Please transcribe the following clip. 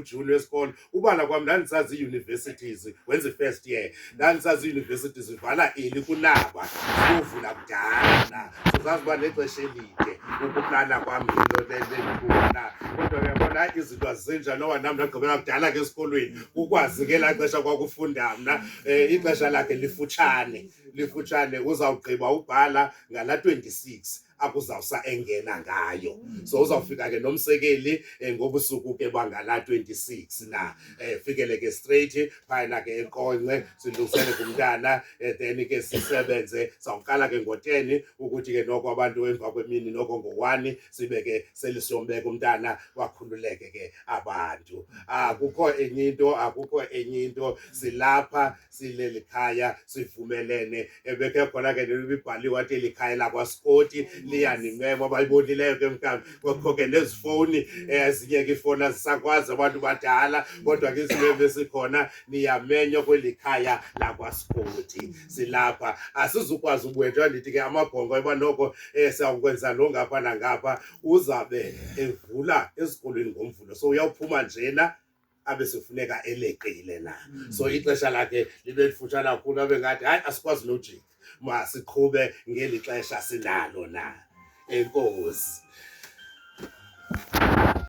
June wesikole ubala kwami ndandisazi universities wenza first year ndandisazi universities zivala eli kunaba ukuvula kudala na sozaziba nexesha elide ukuplana kwami into lendikubona kodwa uyabona izinto azenja noba nami ndagqibela kudala ke esikolweni ukwazi ke la xesha kwakufunda mna ixesha lakhe lifutshane uzawugqiba ubhala ngala 26 akuzawusa engena ngayo so uzawufika ke nomsekeli ngobusuku ke bangala 26 na fikele ke straight phayina ke enkonxe silungisele kumntana then ke sisebenze sawuqala ke ngo10 ukuthi ke noko abantu emva kwemini noko ngo1 sibe ke selisiyombeka umntana wakhululeke ke abantu akukho enye into silapha sileli khaya sivumelene ebeke khona ke libhaliwe wathi likhaya lakwaSkoti liyanimema bayibonileyo ke mkambi kwakho ke nezifoni ezinye ke ifoni azisakwazi abantu badala kodwa ke izinto esikhona niyamenywa kwelikhaya lakwaSkoti silapha asizukwazi ubwenjwa ndithi ke amabhongo abanoko siyakwenza lo ngapha nangapha uzabe evula esikolweni ngomvulo so uyawuphuma njena abe sifuneka eleqile na so ixesha lakhe libe lifutshana kakhulu abe ngathi hayi asikwazi nojika masiqhube ngeli xesha sinalo na enkosi.